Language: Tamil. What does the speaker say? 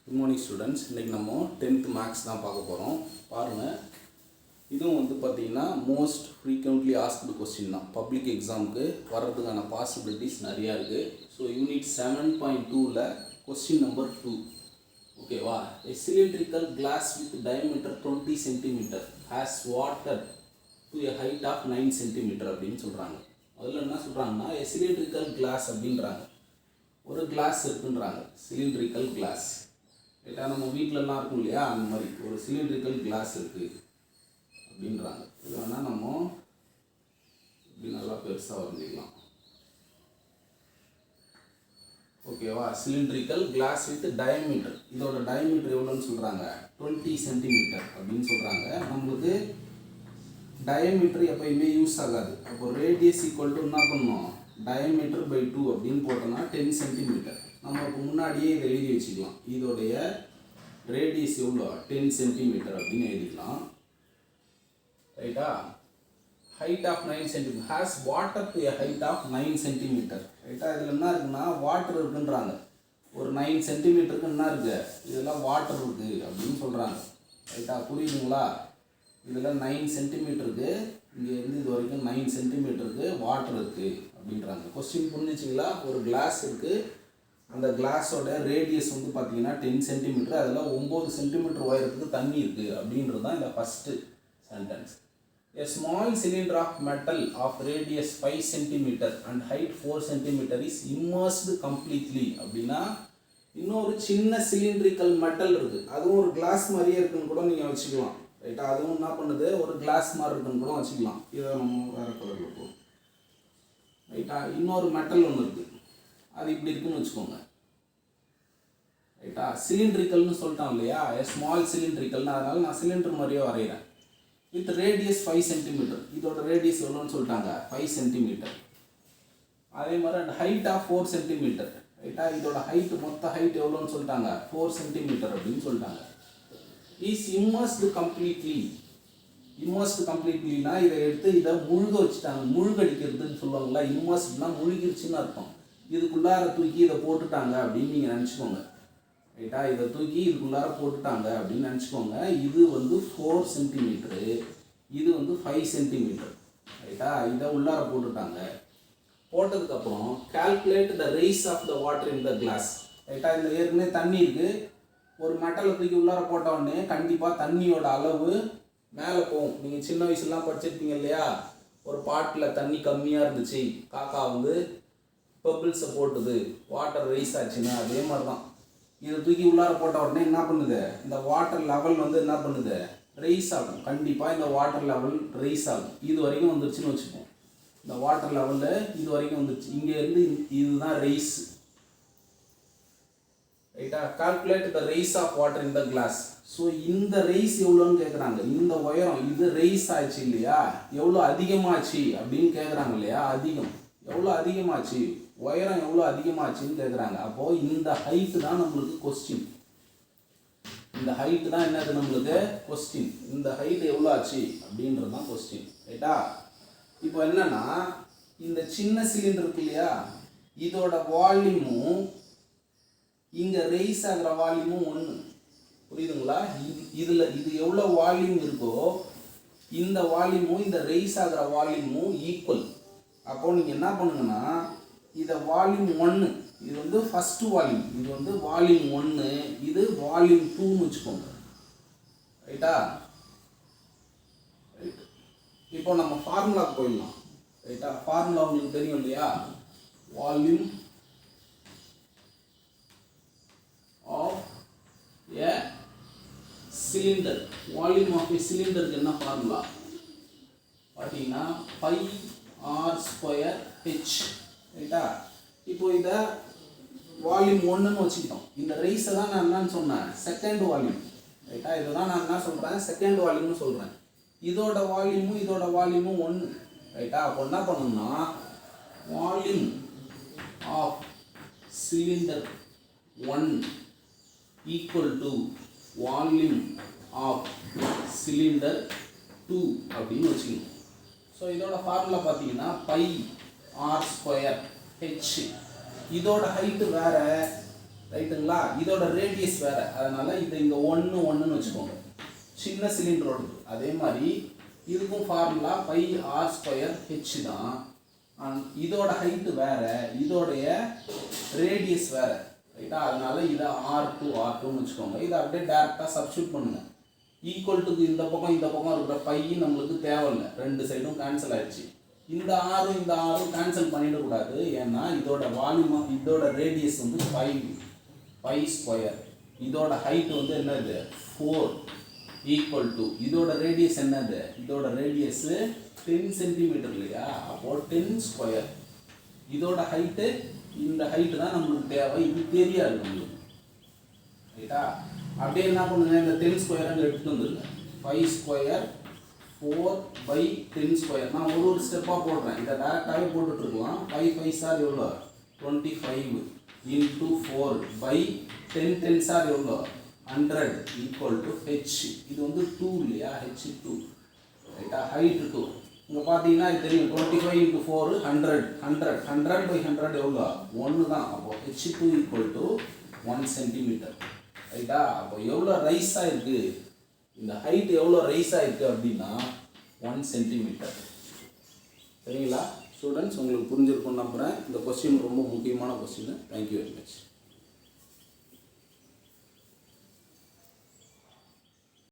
Good morning students. இன்றைக்கி நம்ம 10th மேக்ஸ் தான் பார்க்க போகிறோம். பாருங்கள், இதுவும் வந்து பார்த்திங்கன்னா மோஸ்ட் ஃப்ரீக்வெண்ட்லி ஆஸ்க்டு கொஸ்டின் தான். பப்ளிக் எக்ஸாமுக்கு வர்றதுக்கான பாசிபிலிட்டிஸ் நிறையா இருக்குது. ஸோ யூனிட் 7.2ல் கொஸ்டின் நம்பர் 2. ஓகேவா? A cylindrical glass with diameter 20 cm has water to a height of 9 cm அப்படின்னு சொல்கிறாங்க. அதில் என்ன சொல்கிறாங்கன்னா, a cylindrical glass அப்படின்றாங்க. ஒரு கிளாஸ் இருக்குன்றாங்க, சிலிண்ட்ரிக்கல் கிளாஸ். ரைட்டா? நம்ம வீட்டிலலாம் இருக்கும் இல்லையா, அந்த மாதிரி ஒரு சிலிண்ட்ரிக்கல் கிளாஸ் இருக்குது அப்படின்றாங்க. இது வேணால் நம்ம இப்படி நல்லா பெருசாக வரைஞ்சிக்கலாம். ஓகேவா? Cylindrical glass with diameter. இதோட டயமீட்டர் எவ்வளோன்னு சொல்கிறாங்க? 20 சென்டிமீட்டர் அப்படின்னு சொல்கிறாங்க. நம்மளுக்கு டயமீட்டர் எப்பயுமே யூஸ் ஆகாது. அப்போ ரேடியஸ் ஈக்குவல் டு என்ன பண்ணணும்? டயமீட்டர் பை 2 அப்படின்னு போட்டோம்னா 10 சென்டிமீட்டர். நம்ம இப்போ முன்னாடியே இதை எழுதி வச்சுக்கலாம். இதோடைய ரேடியஸ் எவ்வளோ? 10 சென்டிமீட்டர் அப்படின்னு எழுதிக்கலாம். ரைட்டா? Height of 9 centimetre has water to a height of 9 centimetre. ரைட்டா? இதில் என்ன இருக்குன்னா வாட்டர் இருக்குன்றாங்க. ஒரு 9 சென்டிமீட்டருக்கு என்ன இருக்குது? இதெல்லாம் வாட்டர் இருக்குது அப்படின்னு சொல்கிறாங்க. ரைட்டா? புரியுதுங்களா? இதில் 9 சென்டிமீட்டருக்கு, இங்கேருந்து இது வரைக்கும் 9 சென்டிமீட்டருக்கு வாட்டர் இருக்குது அப்படின்றாங்க. கொஸ்டின் புரிஞ்சிச்சிங்களா? ஒரு கிளாஸ் இருக்குது. அந்த கிளாஸோட ரேடியஸ் வந்து பார்த்தீங்கன்னா 10 சென்டிமீட்டர். அதில் 9 சென்டிமீட்டர் உயரத்துக்கு தண்ணி இருக்குது அப்படின்றது தான் இந்த first sentence. A small cylinder of metal of radius 5 cm and height 4 cm is immersed completely. அப்படின்னா இன்னொரு சின்ன சிலிண்ட்ரிக்கல் மெட்டல் இருக்குது, அதுவும் ஒரு கிளாஸ் மாதிரியே இருக்குன்னு கூட நீங்கள் வச்சுக்கலாம். ரைட்டா? அதுவும் என்ன பண்ணுது? ஒரு கிளாஸ் மாதிரி இருக்குன்னு கூட வச்சுக்கலாம். இதை நம்ம வேறு கலரில் போகும். ரைட்டா? இன்னொரு மெட்டல் ஒன்று இருக்குது, அது இப்படி இருக்குன்னு வச்சுக்கோங்க. ரைட்டா? சிலிண்ட்ரிக்கல்னு சொல்லிட்டோம் இல்லையா? ஸ்மால் சிலிண்ட்ரிக்கல்னு, அதனால நான் சிலிண்டர் மாதிரியே வரைகிறேன். With radius 5 centimetre. இதோட ரேடியஸ் எவ்வளோன்னு சொல்லிட்டாங்க? 5 சென்டிமீட்டர். அதே மாதிரி அந்த ஹைட் ஆஃப் 4 சென்டிமீட்டர். ரைட்டா? இதோட ஹைட், மொத்த ஹைட் எவ்வளோன்னு சொல்லிட்டாங்க? 4 சென்டிமீட்டர் அப்படின்னு சொல்லிட்டாங்க. Is immersed completely. இம்மர்ஸ்டு கம்ப்ளீட்லினா இதை எடுத்து இதை முழுக வச்சுட்டாங்க. முழுகடிக்கிறதுன்னு சொல்லுவாங்களா? இம்மர்ஸ்டுனா முழுகிருச்சுன்னு அர்த்தம். இதுக்குள்ளார தூக்கி இதை போட்டுட்டாங்க அப்படின்னு நீங்கள் நினச்சிக்கோங்க. ரைட்டா? இதை தூக்கி இதுக்குள்ளார போட்டுட்டாங்க அப்படின்னு நினச்சிக்கோங்க. இது வந்து 4 சென்டிமீட்டரு, இது வந்து 5 சென்டிமீட்டர். ரைட்டா? இதை உள்ளார போட்டுட்டாங்க. போட்டதுக்கப்புறம் calculate the rise of the water in the glass. ரைட்டா? இந்த ஏற்கனவே தண்ணி இருக்குது. ஒரு மெட்டலை தூக்கி உள்ளார போட்ட உடனே கண்டிப்பாக தண்ணியோட அளவு மேலே போகும். நீங்கள் சின்ன வயசுலாம் படிச்சிருப்பீங்க இல்லையா? ஒரு பாட்டில் தண்ணி கம்மியாக இருந்துச்சு, காக்கா வந்து பபிள்ஸை போட்டுது, வாட்டர் ரைஸ் ஆச்சுன்னா அதே மாதிரி தான். இதை தூக்கி உள்ளார போட்ட உடனே என்ன பண்ணுது? இந்த வாட்டர் லெவல் வந்து என்ன பண்ணுது? ரைஸ் ஆகும். கண்டிப்பாக இந்த வாட்டர் லெவல் ரைஸ் ஆகும். இது வரைக்கும் வந்துருச்சுன்னு வச்சுப்போம். இந்த வாட்டர் லெவலில் இது வரைக்கும் வந்துருச்சு. இங்கேருந்து இதுதான் ரைஸ். ரைட்டா? Calculate the rise of water in the glass. So இந்த ரைஸ் எவ்வளோன்னு கேட்குறாங்க. இந்த உயரம் இது ரைஸ் ஆச்சு இல்லையா? எவ்வளோ அதிகமாச்சு அப்படின்னு கேட்குறாங்க இல்லையா? அதிகம் எவ்வளோ அதிகமாச்சு, உயரம் எவ்வளோ அதிகமாச்சுன்னு கேட்குறாங்க. அப்போது இந்த ஹைட்டு தான் நம்மளுக்கு கொஸ்டின். இந்த ஹைட்டு தான் என்னது நம்மளுக்கு கொஸ்டின். இந்த ஹைட் எவ்வளோ ஆச்சு அப்படின்றது தான் கொஸ்டின். ரைட்டா? இப்போ என்னன்னா, இந்த சின்ன சிலிண்டர் இருக்கு இல்லையா, இதோட வால்யூமும் இங்கே ரைஸ் ஆகிற வால்யூமும் ஒன்று. புரியுதுங்களா? இதில் இது எவ்வளோ வால்யூம் இருக்கோ இந்த வால்யூமும் இந்த ரைஸ் ஆகிற வால்யூமும் ஈக்குவல். அப்போது நீங்கள் என்ன பண்ணுங்கன்னா, இதை வால்யூம் 1, இது வந்து ஃபஸ்ட்டு வால்யூம், இது வந்து வால்யூம் 1, இது வால்யூம் 2ன்னு வச்சுக்கோங்க. ரைட்டா? ரைட். இப்போ நம்ம ஃபார்முலாவுக்கு போயிடலாம். ரைட்டா? ஃபார்முலா உங்களுக்கு தெரியும் இல்லையா? Volume of a cylinder. Volume of a சிலிண்டருக்கு என்ன ஃபார்முலா பார்த்தீங்கன்னா πr²h. ரைட்டா? இப்போ இதை வால்யூம் 1ன்னு வச்சுக்கிட்டோம். இந்த ரைஸை தான் நான் என்னன்னு சொன்னேன்? Second volume. ரைட்டா? இதை தான் நான் என்ன சொல்கிறேன்? செகண்ட் வால்யூம்னு சொல்கிறேன். இதோட வால்யூமும் இதோட வால்யூமும் 1. ரைட்டா? அப்போ என்ன பண்ணணும்னா, volume of cylinder 1 equal to volume of cylinder 2 அப்படின்னு வச்சுக்கணும். ஸோ இதோட ஃபார்முலா பார்த்தீங்கன்னா πr²h. இதோட ஹைட்டு வேறு, ரைட்டுங்களா? இதோட ரேடியஸ் வேறு, அதனால் இதை இங்கே ஒன்றுன்னு வச்சுக்கோங்க. சின்ன சிலிண்டரோடு அதே மாதிரி இதுக்கும் formula pi r square h தான். இதோட ஹைட்டு வேறு, இதோடைய ரேடியஸ் வேறு, ரைட்டா? அதனால் இதை R2 வச்சுக்கோங்க. இதை அப்படியே டேரெக்டாக சப்ஸ்டியூட் பண்ணுங்கள். ஈக்குவல்ட்டுக்கு இந்த பக்கம் இருக்கிற பை நம்மளுக்கு தேவையில்லை, ரெண்டு சைடும் கேன்சல் ஆகிடுச்சு. இந்த ஆறும் கேன்சல் பண்ணிடக்கூடாது, ஏன்னா இதோட வால்யூம், இதோட ரேடியஸ் வந்து பை ஸ்கொயர், இதோட ஹைட் வந்து என்னது 4 ஈக்குவல் டு இதோட ரேடியஸ் என்னது, இதோட ரேடியஸ் 10 சென்டிமீட்டர் இல்லையா? அப்போது 10 ஸ்கொயர். இதோட ஹைட்டு, இந்த ஹைட்டு தான் நம்மளுக்கு தேவை, இது தெரியாது நம்மளுக்கு, ரைட்டா? அப்படியே என்ன பண்ணுங்க, இந்த 10 ஸ்கொயர் அங்கே எடுத்துகிட்டு வந்துருங்க. 5 ஸ்கொயர் 4/10 ஸ்கொயர். நான் ஒரு ஸ்டெப்பாக போடுறேன், இதை டேரெக்டாகவே போட்டுட்ருக்கலாம். 5 5 சார் எவ்வளோ 25 இன்ட்டு 4/10 10 சார் எவ்வளோ 100 ஈக்குவல் டு ஹெச். இது வந்து 2 இல்லையா? H2, ரைட்டா? ஹைட் 2. இங்கே பார்த்தீங்கன்னா இது தெரியும், 25 இன்ட்டு 4 100 100/100 எவ்வளோ 1 தான். அப்போது H2 ஈக்குவல் டு 1 சென்டிமீட்டர், ரைட்டா? அப்போ எவ்வளோ ரைஸ் ஆகிருக்கு, இந்த ஹைட் எவ்வளோ ரைஸ் ஆகிருக்கு அப்படின்னா 1 சென்டிமீட்டர். சரிங்களா ஸ்டூடெண்ட்ஸ்? உங்களுக்கு புரிஞ்சிருக்கும்னு நம்புகிறேன். இந்த கொஸ்டின் ரொம்ப முக்கியமான கொஸ்டின். Thank you very much.